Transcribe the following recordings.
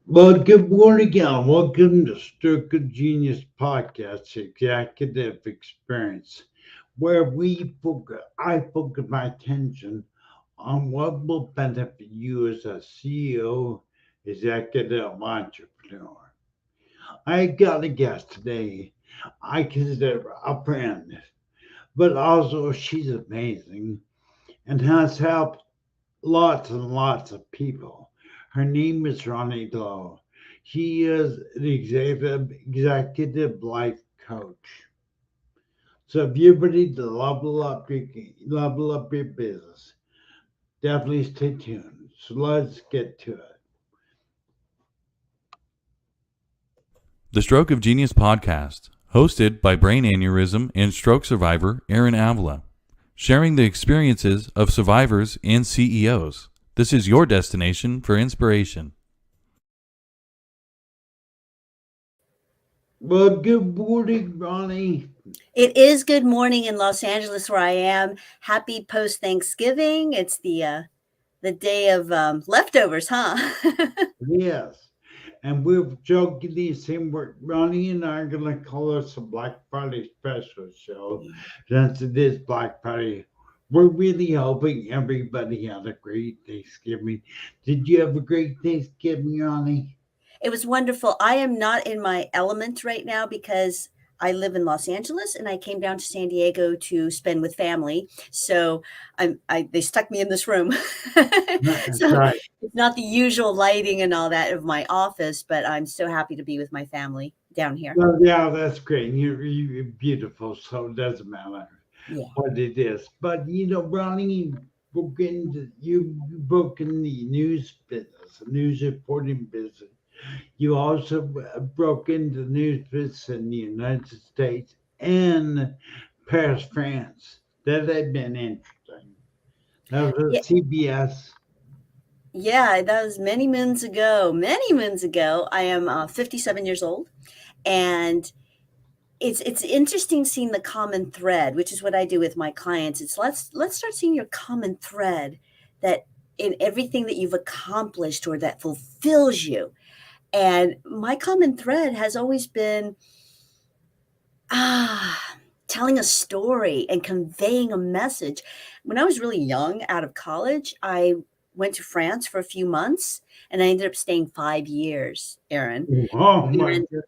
Well, good morning, and welcome to Stroke of Genius Podcast Executive Experience, where I focus my attention on what will benefit you as a CEO, executive entrepreneur. I got a guest today. I consider her a friend, but also she's amazing and has helped lots and lots of people. Her name is RonnieLo. She is the executive life coach. So if you're ready to level up your business, definitely stay tuned. So let's get to it. The Stroke of Genius podcast, hosted by brain aneurysm and stroke survivor Aaron Avila, sharing the experiences of survivors and CEOs. This is your destination for inspiration. Well, good morning, Ronnie. It is good morning in Los Angeles, where I am. Happy post-Thanksgiving. It's the day of leftovers, huh? Yes. And we're joking these same work. Ronnie and I are going to call this a Black Friday special show. Since it is Black Friday, we're really hoping everybody had a great Thanksgiving. Did you have a great Thanksgiving, Ronnie? It was wonderful. I am not in my element right now because I live in Los Angeles and I came down to San Diego to spend with family. So they stuck me in this room. So Right. it's not the usual lighting and all that of my office, but I'm so happy to be with my family down here. Well, yeah, that's great. You're beautiful, so it doesn't matter Yeah. what it is. But, Ronnie, you broke in the news business, the news reporting business. You also broke into news business in the United States and Paris, France. That had been interesting. That was Yeah. CBS. Yeah, that was many moons ago. Many moons ago. I am 57 years old, and it's interesting seeing the common thread, which is what I do with my clients. It's let's start seeing your common thread that in everything that you've accomplished or that fulfills you. And my common thread has always been telling a story and conveying a message. When I was really young, out of college, I went to France for a few months and I ended up staying 5 years, Aaron. Oh, my And goodness.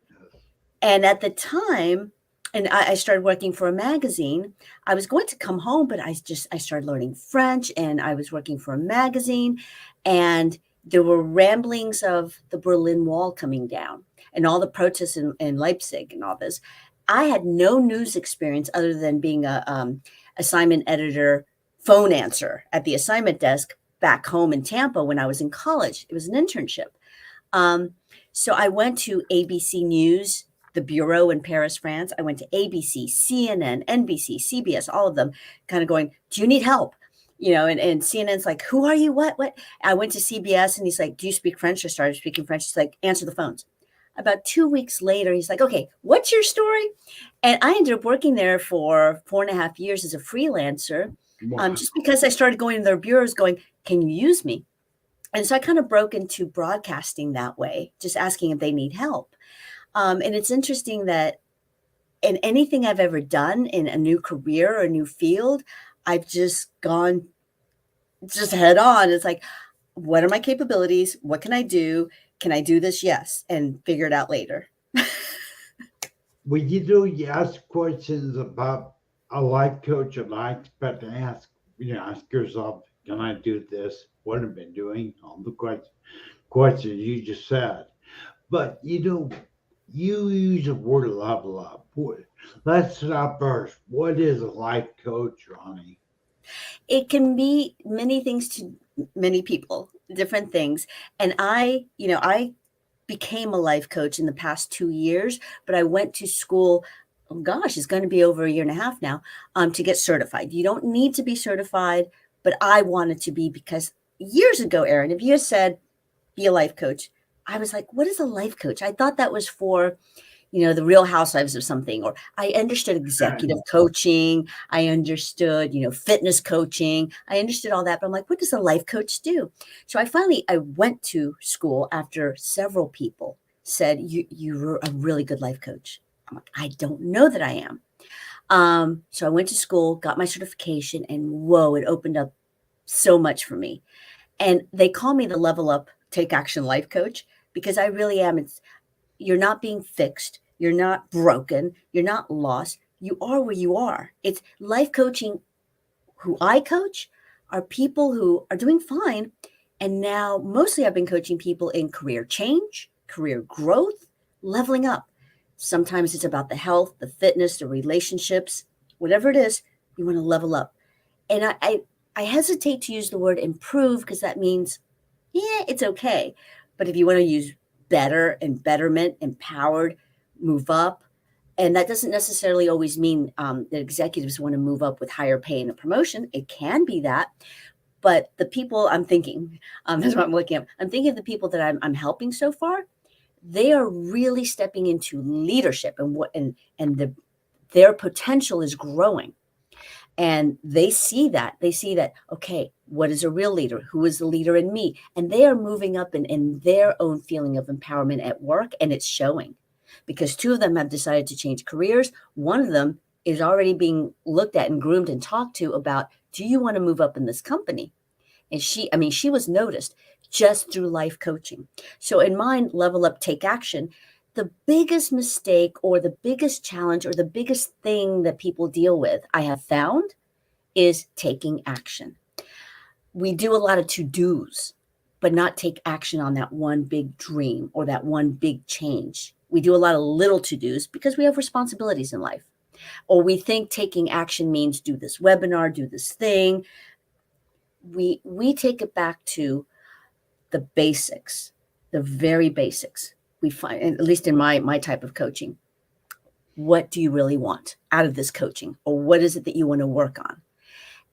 and at the time, and I started working for a magazine. I was going to come home, but I started learning French, and I was working for a magazine, and there were ramblings of the Berlin Wall coming down and all the protests in Leipzig and all this. I had no news experience other than being a assignment editor, phone answer at the assignment desk back home in Tampa when I was in college. It was an internship. Um, so I went to ABC News, the bureau in Paris, France. I went to ABC, CNN, NBC, CBS, all of them, kind of going, "Do you need help?" And CNN's like, "Who are you? What?" I went to CBS, and he's like, "Do you speak French?" I started speaking French. He's like, "Answer the phones." About 2 weeks later, he's like, "Okay, what's your story?" And I ended up working there for 4.5 years as a freelancer, Wow. just because I started going to their bureaus going, "Can you use me?" And so I kind of broke into broadcasting that way, just asking if they need help. And it's interesting that in anything I've ever done in a new career or a new field, I've just gone just head on. It's like, what are my capabilities? What can I do? Can I do this? Yes. And figure it out later. When you ask questions about a life coach, and I expect to ask yourself, can I do this? What have I been doing? All the questions you just said. But you use the word level up. Let's stop first. What is a life coach, Ronnie? It can be many things to many people, different things. And I became a life coach in the past 2 years, but I went to school. Oh gosh, it's going to be over a year and a half now, to get certified. You don't need to be certified, but I wanted to be because years ago, Erin, if you had said be a life coach, I was like, what is a life coach? I thought that was for, the Real Housewives or something. Or I understood executive coaching. I understood, fitness coaching. I understood all that. But I'm like, what does a life coach do? So I went to school after several people said, you're a really good life coach. I'm like, I don't know that I am. So I went to school, got my certification, and whoa, it opened up so much for me. And they call me the Level Up Take Action Life Coach because I really am. You're not being fixed. You're not broken. You're not lost. You are where you are. It's life coaching. Who I coach are people who are doing fine. And now mostly I've been coaching people in career change, career growth, leveling up. Sometimes it's about the health, the fitness, the relationships, whatever it is, you want to level up. And I hesitate to use the word improve because that means, yeah, it's okay. But if you want to use better and betterment, empowered, move up, and that doesn't necessarily always mean that executives want to move up with higher pay and a promotion. It can be that. But the people I'm thinking, that's what I'm looking at. I'm thinking of the people that I'm helping so far. They are really stepping into leadership their potential is growing. And they see that. Okay, what is a real leader? Who is the leader in me? And they are moving up in their own feeling of empowerment at work, and it's showing because two of them have decided to change careers. One of them is already being looked at and groomed and talked to about, do you want to move up in this company? And she was noticed just through life coaching. So in mine, Level Up, Take Action, the biggest mistake or the biggest challenge or the biggest thing that people deal with, I have found, is taking action. We do a lot of to-dos, but not take action on that one big dream or that one big change. We do a lot of little to-dos because we have responsibilities in life. Or we think taking action means do this webinar, do this thing. We take it back to the basics, the very basics. We find, at least in my type of coaching, what do you really want out of this coaching? Or what is it that you want to work on?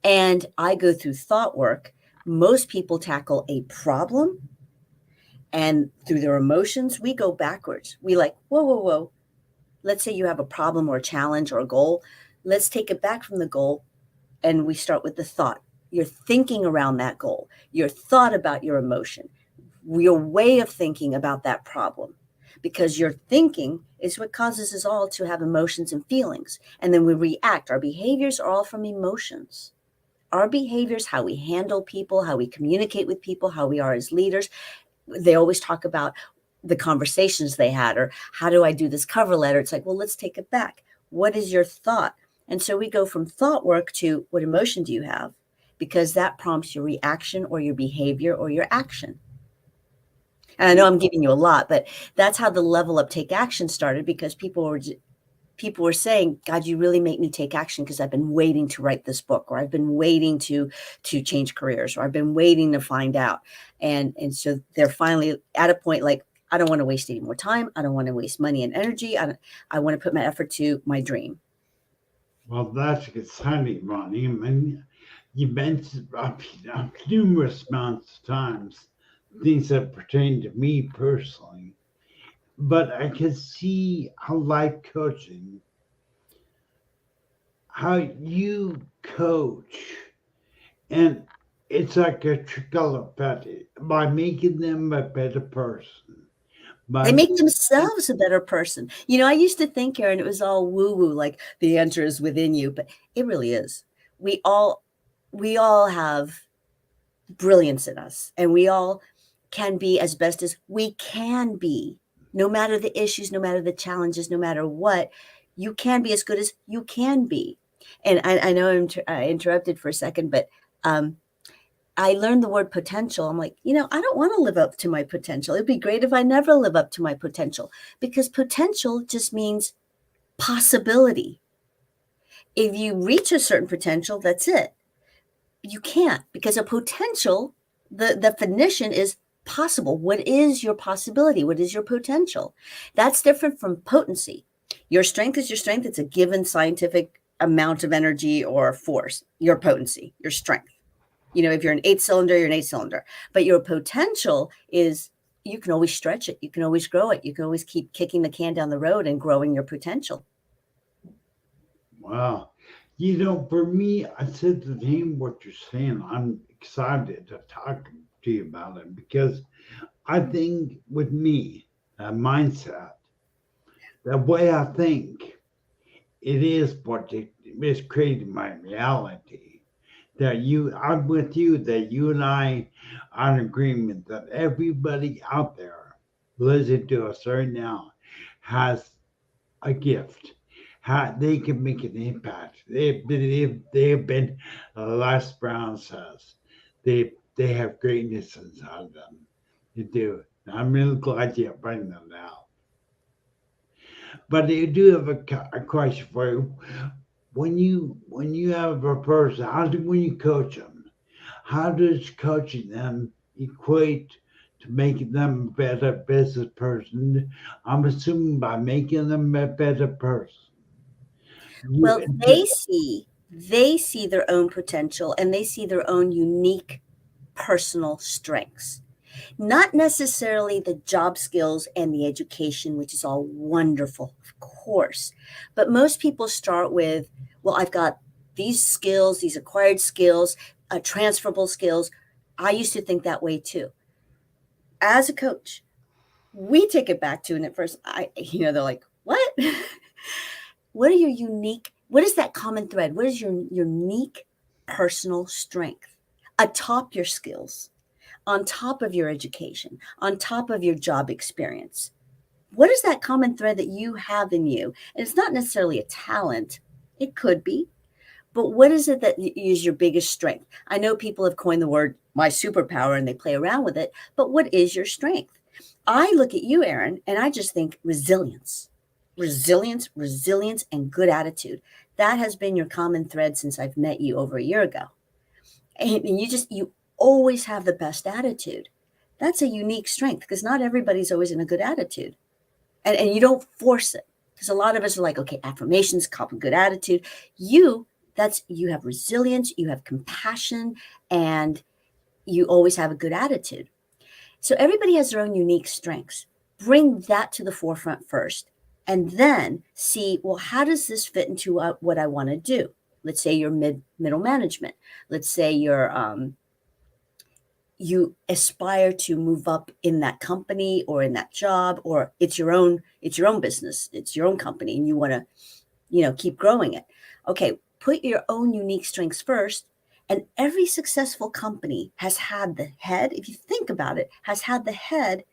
And I go through thought work. Most people tackle a problem, and through their emotions, we go backwards. We like, whoa. Let's say you have a problem or a challenge or a goal. Let's take it back from the goal, and we start with the thought. You're thinking around that goal. Your thought about your emotion, your way of thinking about that problem, because your thinking is what causes us all to have emotions and feelings. And then we react. Our behaviors are all from emotions. Our behaviors, how we handle people, how we communicate with people, how we are as leaders. They always talk about the conversations they had, or how do I do this cover letter? It's like, well, let's take it back. What is your thought? And so we go from thought work to what emotion do you have? Because that prompts your reaction or your behavior or your action. And I know I'm giving you a lot, but that's how the level up take action started, because people were saying, God, you really make me take action, because I've been waiting to write this book, or I've been waiting to change careers, or I've been waiting to find out. And so they're finally at a point like, I don't want to waste any more time. I don't want to waste money and energy. I want to put my effort to my dream. Well, that's exciting, Ronnie. I mean, you mentioned numerous amounts of times things that pertain to me personally, but I can see how life coaching, how you coach, and it's like a trickle effect by making them a better person. They By make themselves a better person. I used to think, Aaron, it was all woo-woo, like the answer is within you, but it really is. We all have brilliance in us, and we all can be as best as we can be, no matter the issues, no matter the challenges, no matter what. You can be as good as you can be. And I know I interrupted for a second, but I learned the word potential. I'm like, I don't want to live up to my potential. It'd be great if I never live up to my potential, because potential just means possibility. If you reach a certain potential, that's it. You can't, because a potential, the definition is possible. What is your possibility? What is your potential? That's different from potency. Your strength is your strength. It's a given scientific amount of energy or force. Your potency, your strength. If you're an 8-cylinder, you're an 8-cylinder. But your potential is, you can always stretch it. You can always grow it. You can always keep kicking the can down the road and growing your potential. Wow. For me, I said the same what you're saying. I'm excited to talk to you about it, because I think with me, that mindset, the way I think, it is what is creating my reality. I'm with you, that you and I are in agreement that everybody out there listening to us right now has a gift. How they can make an impact. They've been, Les Brown says, they have greatness inside of them. They do. I'm really glad you bring that out. But I do have a question for you. When you have a person, when you coach them, how does coaching them equate to making them a better business person? I'm assuming by making them a better person. Well, they see their own potential, and they see their own unique personal strengths. Not necessarily the job skills and the education, which is all wonderful, of course. But most people start with, well, I've got these skills, these acquired skills, transferable skills. I used to think that way too. As a coach, we take it back to, and at first, they're like, what? What is that common thread? What is your unique personal strength atop your skills, on top of your education, on top of your job experience? What is that common thread that you have in you? And it's not necessarily a talent. It could be. But what is it that is your biggest strength? I know people have coined the word my superpower and they play around with it, but what is your strength? I look at you, Aaron, and I just think resilience, and good attitude. That has been your common thread since I've met you over a year ago. And you always have the best attitude. That's a unique strength, because not everybody's always in a good attitude. And you don't force it, because a lot of us are like, okay, affirmations, good attitude. You have resilience, you have compassion, and you always have a good attitude. So everybody has their own unique strengths. Bring that to the forefront first, and then see, well, how does this fit into what I want to do? Let's say you're middle management. Let's say you aspire to move up in that company or in that job, or it's your own business, it's your own company, and you want to, keep growing it. Okay, put your own unique strengths first. And every successful company has had the head, if you think about it, has had the head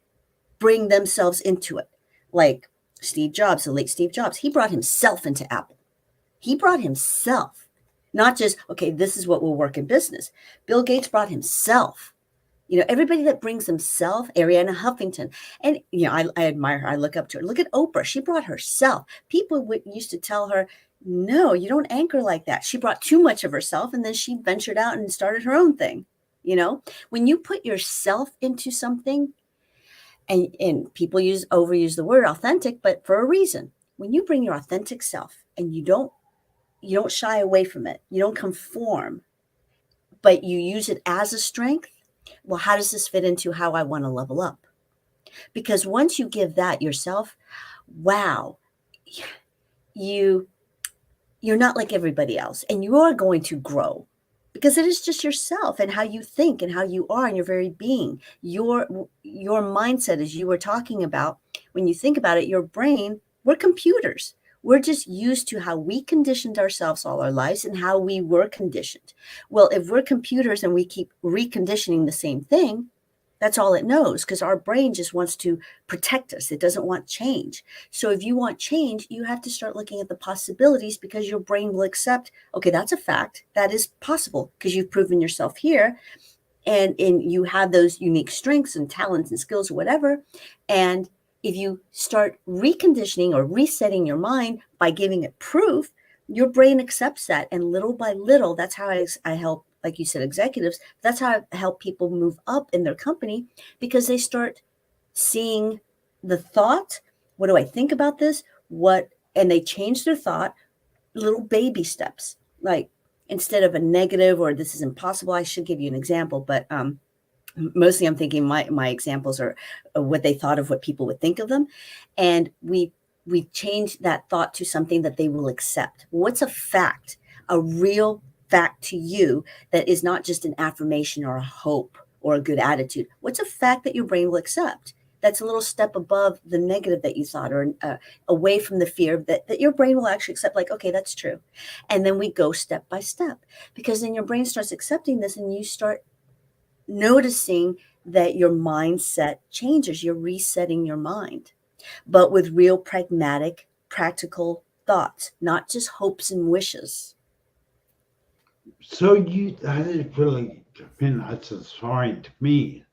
bring themselves into it. Like Steve Jobs, the late Steve Jobs, he brought himself into Apple. He brought himself, not just, okay, this is what will work in business. Bill Gates brought himself. Everybody that brings himself, Ariana Huffington. And, I admire her. I look up to her. Look at Oprah. She brought herself. People used to tell her, no, you don't anchor like that. She brought too much of herself, and then she ventured out and started her own thing. When you put yourself into something, and people overuse the word authentic, but for a reason. When you bring your authentic self and you don't shy away from it, you don't conform, but you use it as a strength. Well, how does this fit into how I want to level up? Because once you give that yourself, wow, you're not like everybody else, and you are going to grow, because it is just yourself and how you think and how you are in your very being. Your mindset, as you were talking about, when you think about it, your brain, we're computers. We're just used to how we conditioned ourselves all our lives and how we were conditioned. Well, if we're computers and we keep reconditioning the same thing, that's all it knows, because our brain just wants to protect us. It doesn't want change. So if you want change, you have to start looking at the possibilities, because your brain will accept, okay, that's a fact. That is possible because you've proven yourself here. And you have those unique strengths and talents and skills or whatever. And if you start reconditioning or resetting your mind by giving it proof, your brain accepts that. And little by little, that's how I help, like you said, executives. That's how I help people move up in their company, because they start seeing the thought. What do I think about this? And they change their thought, little baby steps. Like, instead of a negative or this is impossible, I should give you an example, but mostly I'm thinking my examples are what they thought of what people would think of them. And we change that thought to something that they will accept. What's a fact, a real fact to you, that is not just an affirmation or a hope or a good attitude? What's a fact that your brain will accept? That's a little step above the negative that you thought, or away from the fear that your brain will actually accept, like, okay, that's true. And then we go step by step, because then your brain starts accepting this, and you start noticing that your mindset changes. You're resetting your mind, but with real pragmatic, practical thoughts, not just hopes and wishes. So that is really, that's satisfying to me.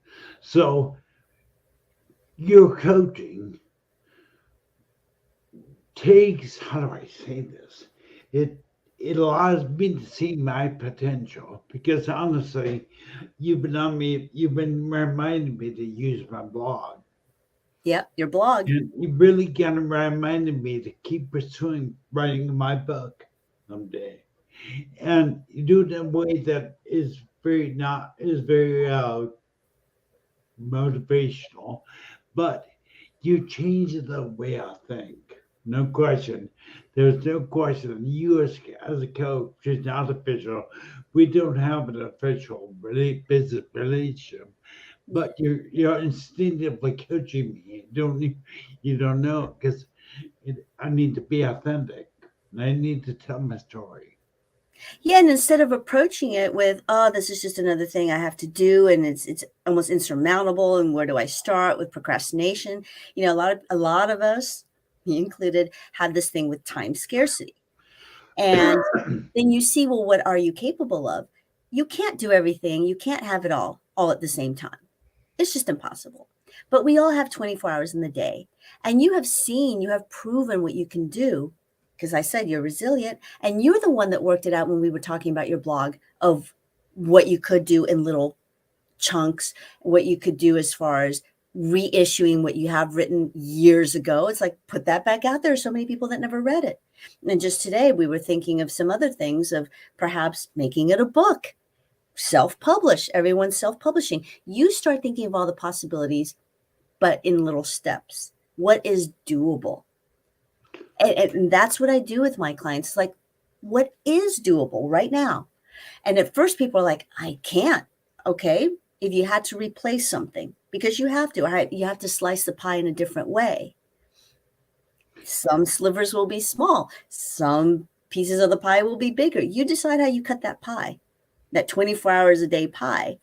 So your coaching takes, how do I say this? It allows me to see my potential, because honestly, you've been reminding me to use my blog. Yep, your blog. And you really kind of reminded me to keep pursuing writing my book someday. And you do it in a way that is very motivational, but you change the way I think. No question. There's no question. You as a coach is not official. We don't have an official business relationship, but you're instinctively coaching me. You don't know, because I need to be authentic. And I need to tell my story. Yeah, and instead of approaching it with, oh, this is just another thing I have to do, and it's almost insurmountable, and where do I start, with procrastination? A lot of us, me included, have this thing with time scarcity. And then you see, well, what are you capable of? You can't do everything. You can't have it all at the same time. It's just impossible. But we all have 24 hours in the day, and you have proven what you can do, because I said you're resilient, and you're the one that worked it out when we were talking about your blog, of what you could do in little chunks, what you could do as far as reissuing what you have written years ago. It's like, put that back out there. So many people that never read it. And just today we were thinking of some other things, of perhaps making it a book, self-publish. Everyone's self-publishing. You start thinking of all the possibilities, but in little steps. What is doable? And that's what I do with my clients. Like, what is doable right now? And at first people are like, I can't. Okay. If you had to replace something, because you have to slice the pie in a different way. Some slivers will be small. Some pieces of the pie will be bigger. You decide how you cut that pie, that 24 hours a day pie.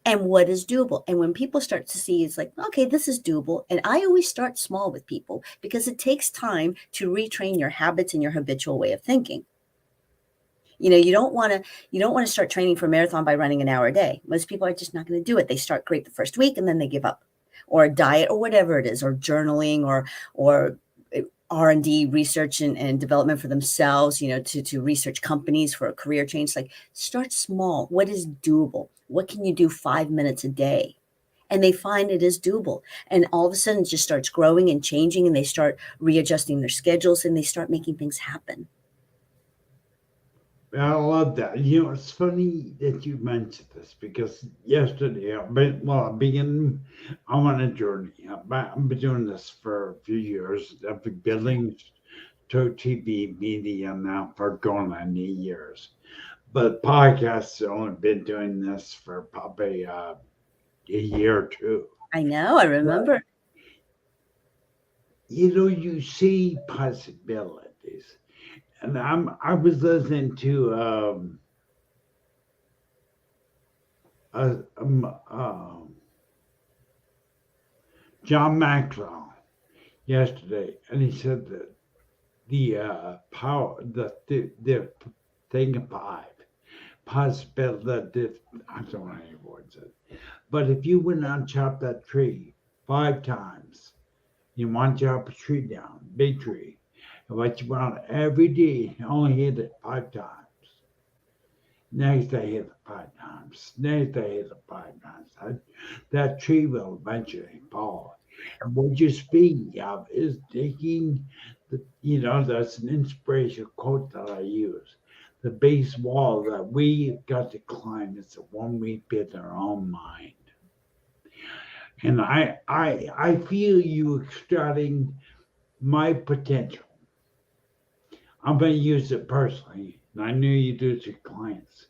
and what is doable. And when people start to see, it's like, okay, this is doable. And I always start small with people because it takes time to retrain your habits and your habitual way of thinking. You don't want to start training for a marathon by running an hour a day. Most people are just not going to do it. They start great the first week and then they give up, or a diet or whatever it is, or journaling, or R&D, research and development for themselves, to research companies for a career change. Like, start small. What is doable? What can you do 5 minutes a day? And they find it is doable. And all of a sudden it just starts growing and changing, and they start readjusting their schedules and they start making things happen. I love that. It's funny that you mentioned this because yesterday, I on a journey. I've been doing this for a few years. I've been building to TV media now for going on 8 years. But podcasts have only been doing this for probably a year or two. I know, I remember. You see possibilities. And I was listening to John Maxwell yesterday, and he said that the power, the thing of possibility. I don't know any words, but if you went and chopped that tree 5 times, you want to chop a tree down, big tree. But you want every day, only hit it 5 times. Next day, hit it 5 times. Next day, hit it 5 times. That tree will eventually fall. And what you're speaking of is taking that's an inspirational quote that I use. The base wall that we got to climb is the one we build in our own mind. And I feel you extracting my potential. I'm going to use it personally. And I knew you do it to clients.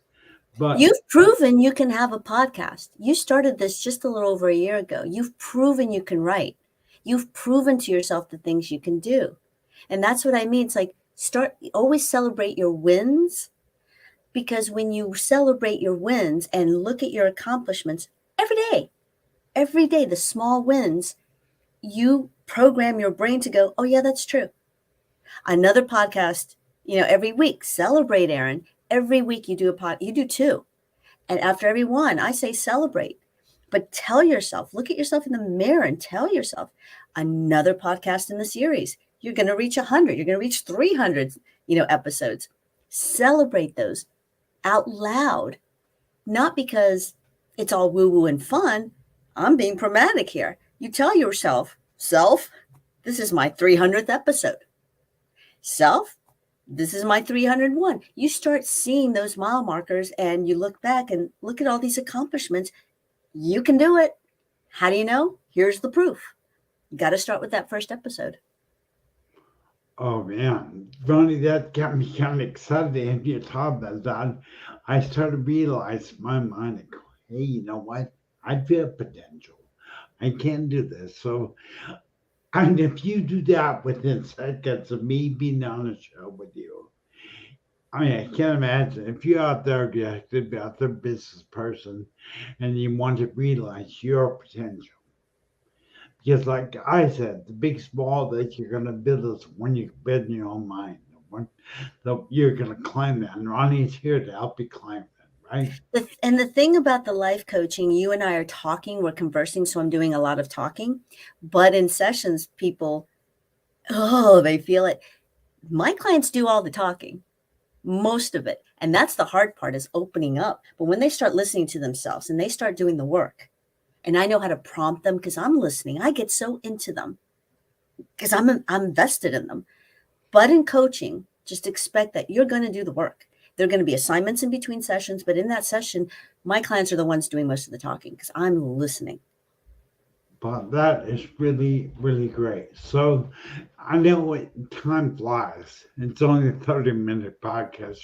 But you've proven you can have a podcast. You started this just a little over a year ago. You've proven you can write. You've proven to yourself the things you can do. And that's what I mean. It's like, always celebrate your wins, because when you celebrate your wins and look at your accomplishments every day, the small wins, you program your brain to go, oh yeah, that's true. Another podcast, every week, celebrate, Aaron. Every week you do you do 2. And after every one, I say celebrate. But tell yourself, look at yourself in the mirror and tell yourself, another podcast in the series. You're going to reach 100. You're going to reach 300, episodes. Celebrate those out loud, not because it's all woo-woo and fun. I'm being pragmatic here. You tell yourself, self, this is my 300th episode. Self, this is my 301. You start seeing those mile markers and you look back and look at all these accomplishments. You can do it. How do you know? Here's the proof. You got to start with that first episode. Oh man, Ronnie, that got me kind of excited. And you talk about that, I started to realize in my mind, hey, you know what? I feel potential. I can do this. So, and if you do that within seconds of me being on a show with you, I mean, I can't imagine if you're out there, you're out there, business person, and you want to realize your potential. Because, like I said, the big wall that you're going to build is when you build in your own mind. You're going to climb that. And Ronnie's here to help you climb it, right? And the thing about the life coaching, you and I are talking, we're conversing, so I'm doing a lot of talking. But in sessions, people, they feel it. My clients do all the talking, most of it. And that's the hard part, is opening up. But when they start listening to themselves and they start doing the work, and I know how to prompt them because I'm listening, I get so into them because I'm invested in them. But in coaching, just expect that you're going to do the work. There are going to be assignments in between sessions, but in that session, my clients are the ones doing most of the talking because I'm listening. But that is really, really great. So I know time flies. It's only a 30-minute podcast.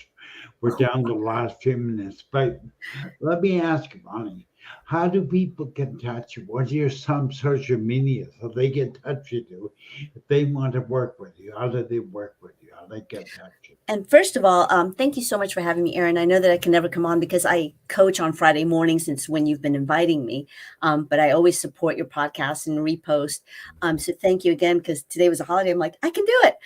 We're down to the last few minutes. But let me ask you, Ronnie, How do people get in touch? What are your some social media so they get in touch with you if they want to work with you? How do they work with you? How they get in touch with And first of all, thank you so much for having me, Erin. I know that I can never come on because I coach on Friday mornings since when you've been inviting me, but I always support your podcast and repost. So thank you again because today was a holiday. I'm like, I can do it.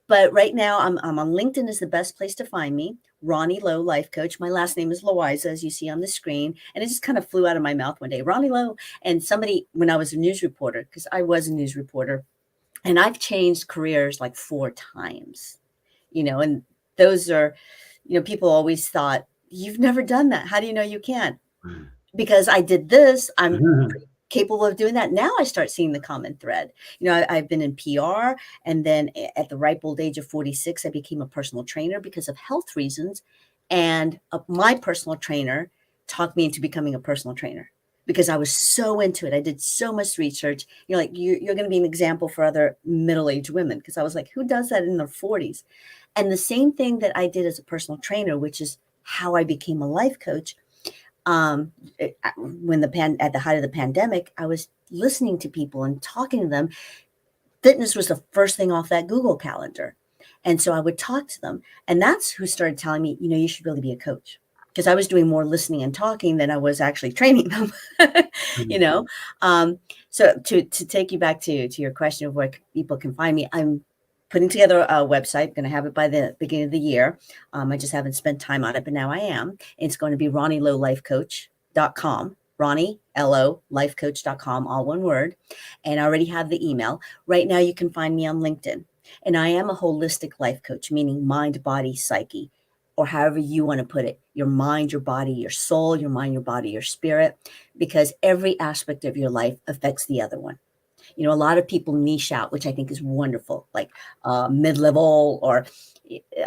But right now, I'm on LinkedIn is the best place to find me. RonnieLo, life coach. My last name is Loiza, as you see on the screen, and it just kind of flew out of my mouth one day. RonnieLo, and somebody when I was a news reporter, because I was a news reporter, and I've changed careers like 4 times. And those are, people always thought, you've never done that. How do you know you can? Because I did this, I'm you. capable of doing that. Now I start seeing the common thread. I've been in PR, and then at the ripe old age of 46, I became a personal trainer because of health reasons. And my personal trainer talked me into becoming a personal trainer because I was so into it. I did so much research. Like you're going to be an example for other middle-aged women because I was like, who does that in their 40s? And the same thing that I did as a personal trainer, which is how I became a life coach. When at the height of the pandemic, I was listening to people and talking to them. Fitness was the first thing off that Google calendar. And so I would talk to them. And that's who started telling me, you should really be a coach. Because I was doing more listening and talking than I was actually training them. you know. So to take you back to your question of where people can find me, I'm putting together a website. Going to have it by the beginning of the year. I just haven't spent time on it, but now I am. It's going to be RonnieLoLifeCoach.com. RonnieLo lifecoach.com, all one word. And I already have the email. Right now, you can find me on LinkedIn. And I am a holistic life coach, meaning mind, body, psyche, or however you want to put it, your mind, your body, your soul, your mind, your body, your spirit, because every aspect of your life affects the other one. A lot of people niche out, which I think is wonderful, like mid-level or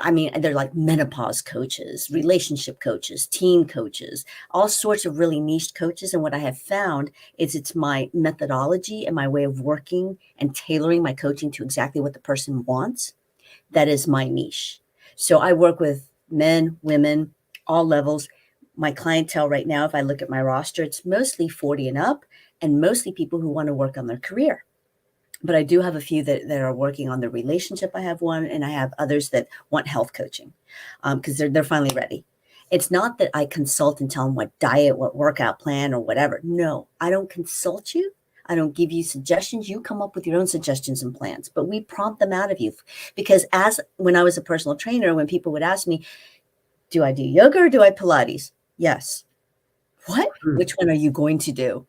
they're like menopause coaches, relationship coaches, teen coaches, all sorts of really niche coaches. And what I have found is it's my methodology and my way of working and tailoring my coaching to exactly what the person wants. That is my niche. So I work with men, women, all levels. My clientele right now, if I look at my roster, it's mostly 40 and up and mostly people who want to work on their career. But I do have a few that are working on their relationship. I have one, and I have others that want health coaching because they're finally ready. It's not that I consult and tell them what diet, what workout plan, or whatever. No, I don't consult you. I don't give you suggestions. You come up with your own suggestions and plans, but we prompt them out of you. Because when I was a personal trainer, when people would ask me, do I do yoga or do I Pilates? Yes. What? Which one are you going to do?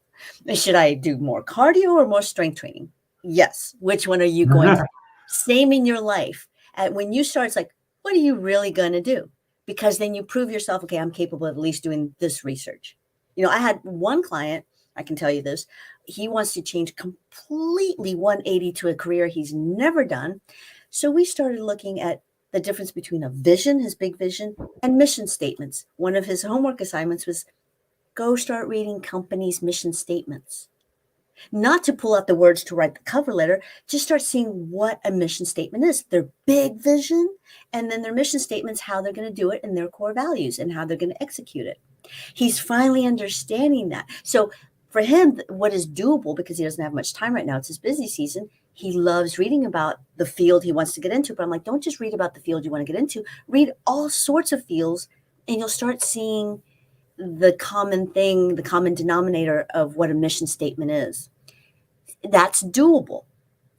Should I do more cardio or more strength training? Yes. Which one are you going to do? Same in your life. When you start, it's like, what are you really going to do? Because then you prove yourself, okay, I'm capable of at least doing this research. I had one client, I can tell you this, he wants to change completely 180 to a career he's never done. So we started looking at the difference between a vision, his big vision, and mission statements. One of his homework assignments was go start reading companies' mission statements. Not to pull out the words to write the cover letter, just start seeing what a mission statement is, their big vision, and then their mission statements, how they're going to do it, and their core values, and how they're going to execute it. He's finally understanding that. So for him, what is doable, because he doesn't have much time right now, it's his busy season, he loves reading about the field he wants to get into. But I'm like, don't just read about the field you want to get into. Read all sorts of fields, and you'll start seeing the common thing, the common denominator of what a mission statement is. That's doable.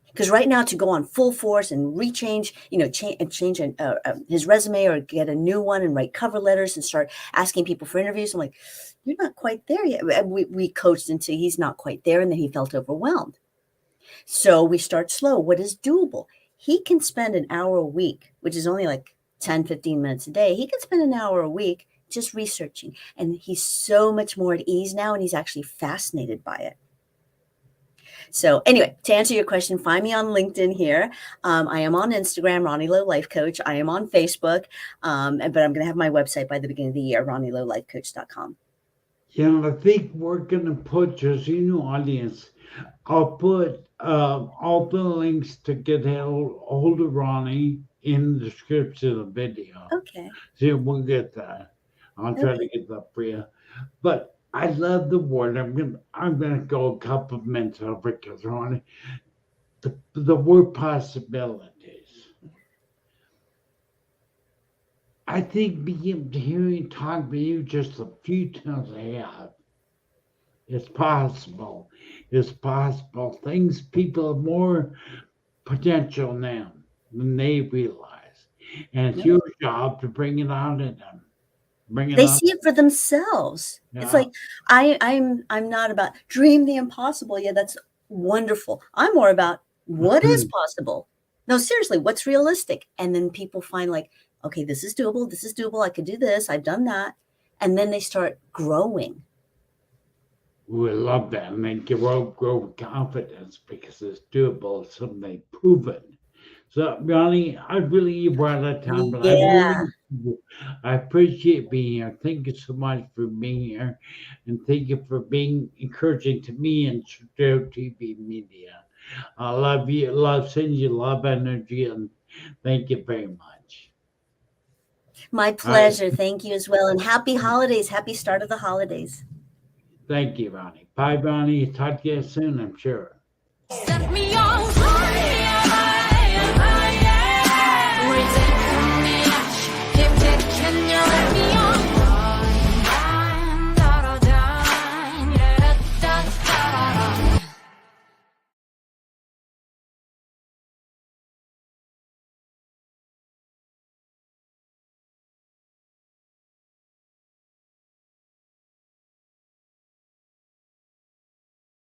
Because right now, to go on full force and change his resume or get a new one and write cover letters and start asking people for interviews, I'm like, you're not quite there yet. We coached into he's not quite there, and then he felt overwhelmed. So we start slow. What is doable? He can spend an hour a week, which is only like 10, 15 minutes a day. He can spend an hour a week just researching. And he's so much more at ease now, and he's actually fascinated by it. So anyway, to answer your question, find me on LinkedIn here. I am on Instagram, RonnieLo Life Coach. I am on Facebook, but I'm going to have my website by the beginning of the year, RonnieLoLifeCoach.com. I think we're going to put, just audience, I'll put all the links to get hold of Ronnie in the description of the video. Okay. So we'll get that. I'll try to Okay. get that for you. But I love the word. I'm gonna go a couple of minutes over because Ronnie, the word possibilities. I think being hearing talk to you just a few times I have, it's possible. It's possible. Things people have more potential now than they realize. And it's Yep. your job to bring it out in them. Bring it They out. see it for themselves. It's Yeah. like I'm not about dream the impossible. Yeah, that's wonderful. I'm more about what is possible. No, seriously, what's realistic? And then people find like, okay, this is doable. This is doable. I could do this. I've done that. And then they start growing. We love that. And they grow with confidence because it's doable. It's something they've proven. So, Ronnie, I really you brought that time, but Yeah. I appreciate being here. Thank you so much for being here, and thank you for being encouraging to me and Stereo TV Media. I love you, love sending you love energy, and thank you very much. My All right, pleasure. Thank you as well. And happy holidays. Happy start of the holidays. thank you, Ronnie. Bye, Ronnie. Talk to you soon, I'm sure. Set me on